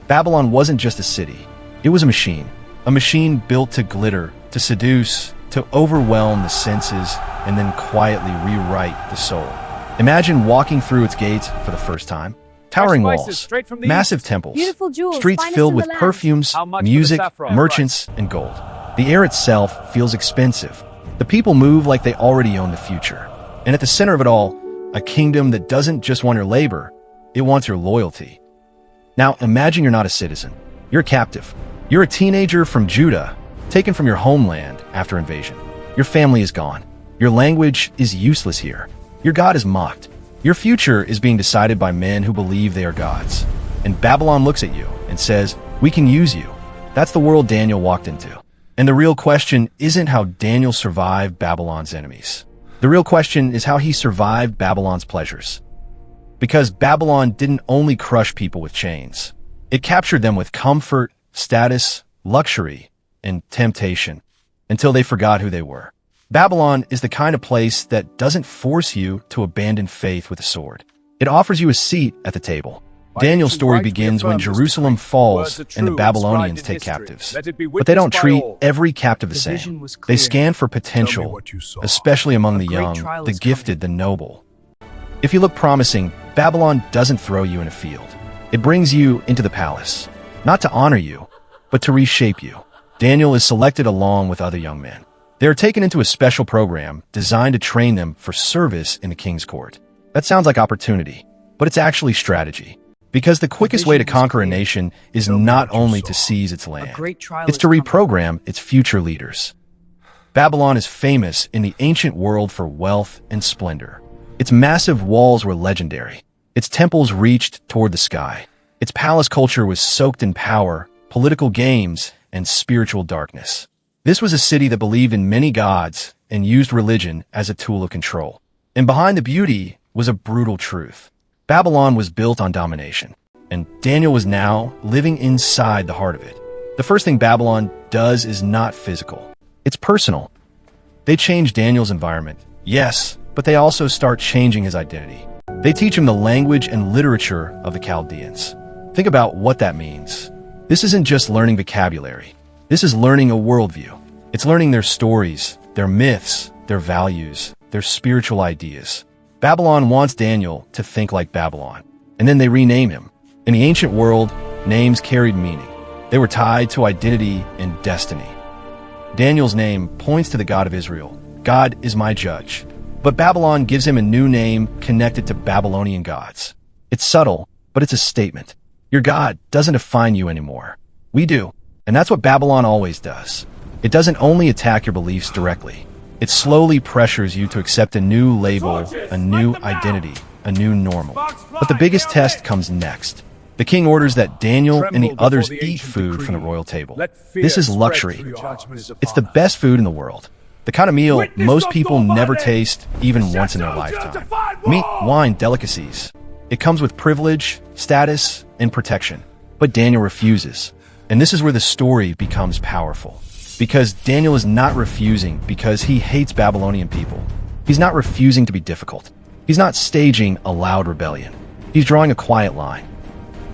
Babylon wasn't just a city. It was a machine built to glitter, to seduce, to overwhelm the senses, and then quietly rewrite the soul. Imagine walking through its gates for the first time. Towering walls, massive temples, streets filled with perfumes, music, merchants, and gold. The air itself feels expensive. The people move like they already own the future. And at the center of it all, a kingdom that doesn't just want your labor, it wants your loyalty. Now, imagine you're not a citizen. You're a captive. You're a teenager from Judah, taken from your homeland after invasion. Your family is gone. Your language is useless here. Your God is mocked. Your future is being decided by men who believe they are gods. And Babylon looks at you and says, "We can use you." That's the world Daniel walked into. And the real question isn't how Daniel survived Babylon's enemies. The real question is how he survived Babylon's pleasures. Because Babylon didn't only crush people with chains. It captured them with comfort, status, luxury, and temptation, until they forgot who they were. Babylon is the kind of place that doesn't force you to abandon faith with a sword. It offers you a seat at the table. Daniel's story begins when Jerusalem falls and the Babylonians take captives. But they don't treat every captive the same. They scan for potential, especially among the young, the gifted, the noble. If you look promising, Babylon doesn't throw you in a field. It brings you into the palace, not to honor you, but to reshape you. Daniel is selected along with other young men. They are taken into a special program designed to train them for service in the king's court. That sounds like opportunity, but it's actually strategy. Because the quickest way to conquer a nation is not only to seize its land, it's to reprogram its future leaders. Babylon is famous in the ancient world for wealth and splendor. Its massive walls were legendary. Its temples reached toward the sky. Its palace culture was soaked in power, political games, and spiritual darkness. This was a city that believed in many gods and used religion as a tool of control. And behind the beauty was a brutal truth. Babylon was built on domination, and Daniel was now living inside the heart of it. The first thing Babylon does is not physical. It's personal. They change Daniel's environment, yes, but they also start changing his identity. They teach him the language and literature of the Chaldeans. Think about what that means. This isn't just learning vocabulary. This is learning a worldview. It's learning their stories, their myths, their values, their spiritual ideas. Babylon wants Daniel to think like Babylon, and then they rename him. In the ancient world, names carried meaning. They were tied to identity and destiny. Daniel's name points to the God of Israel. God is my judge. But Babylon gives him a new name connected to Babylonian gods. It's subtle, but it's a statement. Your God doesn't define you anymore. We do. And that's what Babylon always does. It doesn't only attack your beliefs directly. It slowly pressures you to accept a new label, a new identity, a new normal. But the biggest test comes next. The king orders that Daniel and the others eat food from the royal table. This is luxury. It's the best food in the world. The kind of meal most people never taste even once in their lifetime. Meat, wine, delicacies. It comes with privilege, status, and protection. But Daniel refuses. And this is where the story becomes powerful. Because Daniel is not refusing because he hates Babylonian people. He's not refusing to be difficult. He's not staging a loud rebellion. He's drawing a quiet line.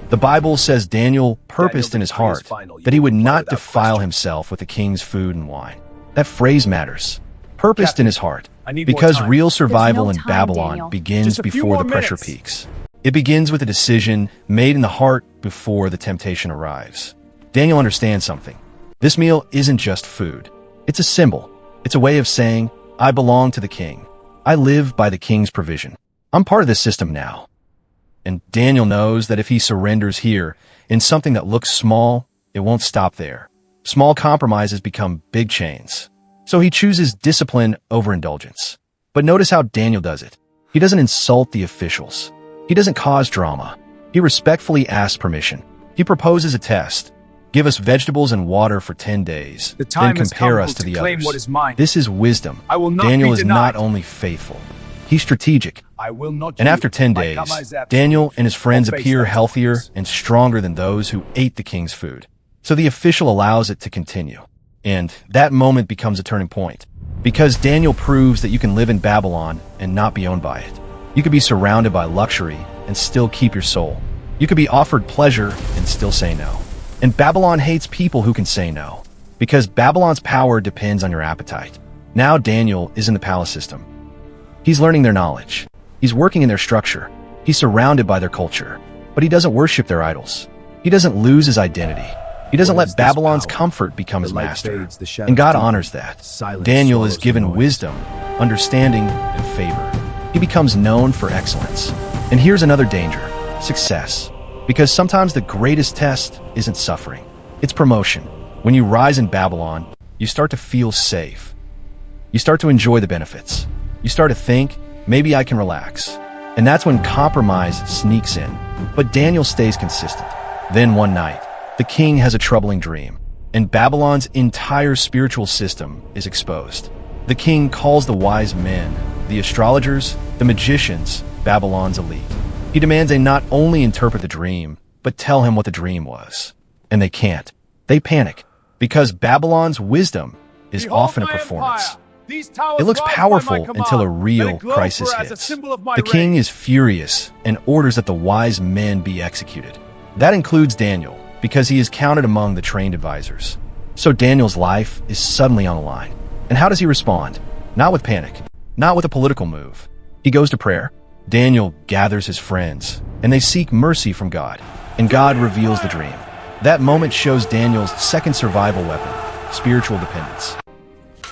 The Bible says Daniel purposed in his heart that he would not defile himself with the king's food and wine. That phrase matters. Purposed in his heart. Because real survival in Babylon begins before the pressure peaks. It begins with a decision made in the heart before the temptation arrives. Daniel understands something. This meal isn't just food. It's a symbol. It's a way of saying, I belong to the king. I live by the king's provision. I'm part of this system now. And Daniel knows that if he surrenders here in something that looks small, it won't stop there. Small compromises become big chains. So he chooses discipline over indulgence. But notice how Daniel does it. He doesn't insult the officials. He doesn't cause drama. He respectfully asks permission. He proposes a test. Give us vegetables and water for 10 days, then compare us to the others. This is wisdom. Daniel is not only faithful, he's strategic. And after 10 days, Daniel and his friends appear healthier and stronger than those who ate the king's food. So the official allows it to continue. And that moment becomes a turning point. Because Daniel proves that you can live in Babylon and not be owned by it. You can be surrounded by luxury and still keep your soul. You could be offered pleasure and still say no. And Babylon hates people who can say no, because Babylon's power depends on your appetite. Now Daniel is in the palace system. He's learning their knowledge. He's working in their structure. He's surrounded by their culture. But he doesn't worship their idols. He doesn't lose his identity. He doesn't let Babylon's comfort become his master. And God honors that. Daniel is given wisdom, understanding, and favor. He becomes known for excellence. And here's another danger: success. Because sometimes the greatest test isn't suffering, it's promotion. When you rise in Babylon, you start to feel safe. You start to enjoy the benefits. You start to think, maybe I can relax. And that's when compromise sneaks in. But Daniel stays consistent. Then one night, the king has a troubling dream, and Babylon's entire spiritual system is exposed. The king calls the wise men, the astrologers, the magicians, Babylon's elite. He demands they not only interpret the dream, but tell him what the dream was. And they can't. They panic, because Babylon's wisdom is often a performance. It looks powerful until a real crisis hits. The king is furious and orders that the wise men be executed. That includes Daniel, because he is counted among the trained advisors. So Daniel's life is suddenly on the line. And how does he respond? Not with panic, not with a political move. He goes to prayer. Daniel gathers his friends, and they seek mercy from God. And God reveals the dream. That moment shows Daniel's second survival weapon, spiritual dependence.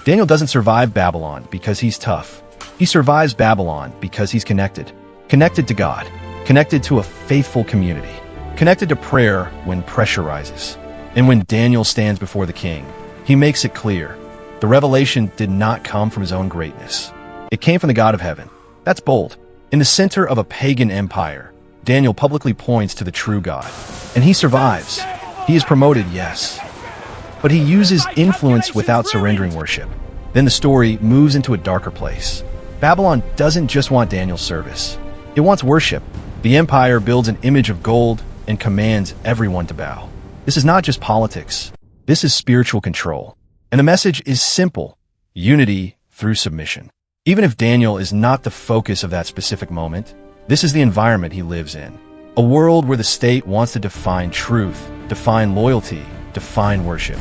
Daniel doesn't survive Babylon because he's tough. He survives Babylon because he's connected. Connected to God. Connected to a faithful community. Connected to prayer when pressure rises. And when Daniel stands before the king, he makes it clear. The revelation did not come from his own greatness. It came from the God of heaven. That's bold. In the center of a pagan empire, Daniel publicly points to the true God. And he survives. He is promoted, yes. But he uses influence without surrendering worship. Then the story moves into a darker place. Babylon doesn't just want Daniel's service. It wants worship. The empire builds an image of gold and commands everyone to bow. This is not just politics. This is spiritual control. And the message is simple: unity through submission. Even if Daniel is not the focus of that specific moment, this is the environment he lives in. A world where the state wants to define truth, define loyalty, define worship.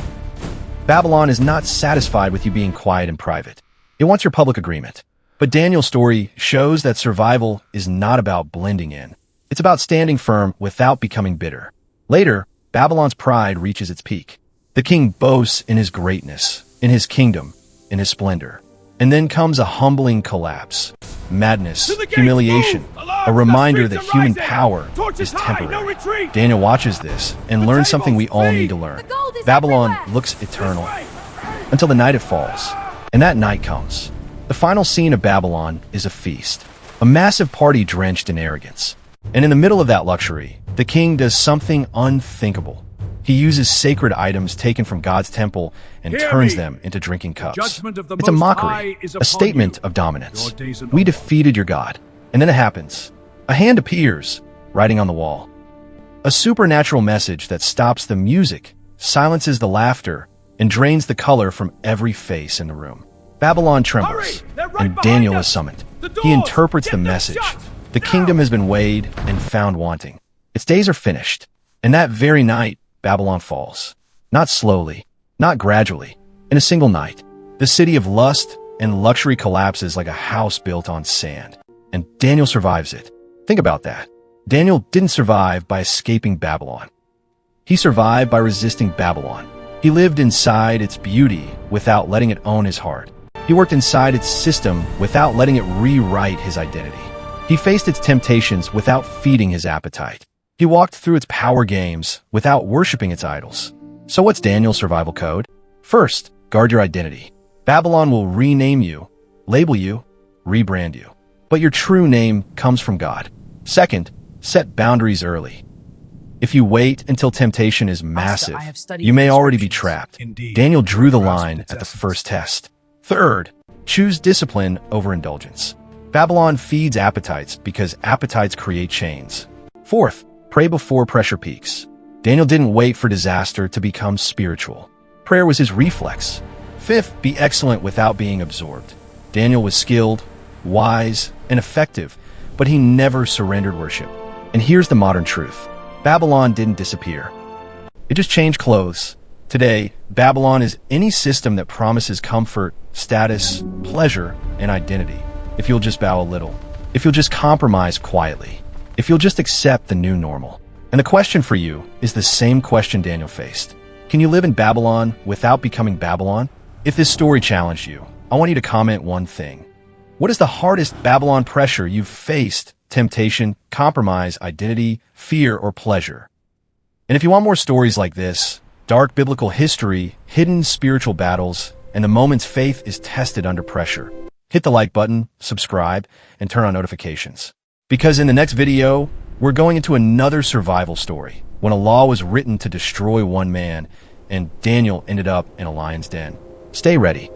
Babylon is not satisfied with you being quiet and private. It wants your public agreement. But Daniel's story shows that survival is not about blending in. It's about standing firm without becoming bitter. Later, Babylon's pride reaches its peak. The king boasts in his greatness, in his kingdom, in his splendor. And then comes a humbling collapse. Madness, humiliation, a reminder that human power is temporary. Daniel watches this and learns something we all need to learn. Babylon looks eternal until the night it falls. And that night comes. The final scene of Babylon is a feast, a massive party drenched in arrogance. And in the middle of that luxury, the king does something unthinkable. He uses sacred items taken from God's temple and turns them into drinking cups. It's a mockery, a statement of dominance. We defeated your God. And then it happens. A hand appears, writing on the wall. A supernatural message that stops the music, silences the laughter, and drains the color from every face in the room. Babylon trembles, and Daniel is summoned. He interprets the message. The kingdom has been weighed and found wanting. Its days are finished. And that very night, Babylon falls. Not slowly, not gradually. In a single night, the city of lust and luxury collapses like a house built on sand. And Daniel survives it. Think about that. Daniel didn't survive by escaping Babylon. He survived by resisting Babylon. He lived inside its beauty without letting it own his heart. He worked inside its system without letting it rewrite his identity. He faced its temptations without feeding his appetite. He walked through its power games without worshiping its idols. So what's Daniel's survival code? First, guard your identity. Babylon will rename you, label you, rebrand you. But your true name comes from God. Second, set boundaries early. If you wait until temptation is massive, you may already be trapped. Daniel drew the line at the first test. Third, choose discipline over indulgence. Babylon feeds appetites because appetites create chains. Fourth, pray before pressure peaks. Daniel didn't wait for disaster to become spiritual. Prayer was his reflex. Fifth, be excellent without being absorbed. Daniel was skilled, wise, and effective, but he never surrendered worship. And here's the modern truth. Babylon didn't disappear. It just changed clothes. Today, Babylon is any system that promises comfort, status, pleasure, and identity. If you'll just bow a little. If you'll just compromise quietly. If you'll just accept the new normal. And the question for you is the same question Daniel faced. Can you live in Babylon without becoming Babylon? If this story challenged you, I want you to comment one thing. What is the hardest Babylon pressure you've faced? Temptation, compromise, identity, fear, or pleasure? And if you want more stories like this, dark biblical history, hidden spiritual battles, and the moments faith is tested under pressure, hit the like button, subscribe, and turn on notifications. Because in the next video, we're going into another survival story, when a law was written to destroy one man, and Daniel ended up in a lion's den. Stay ready.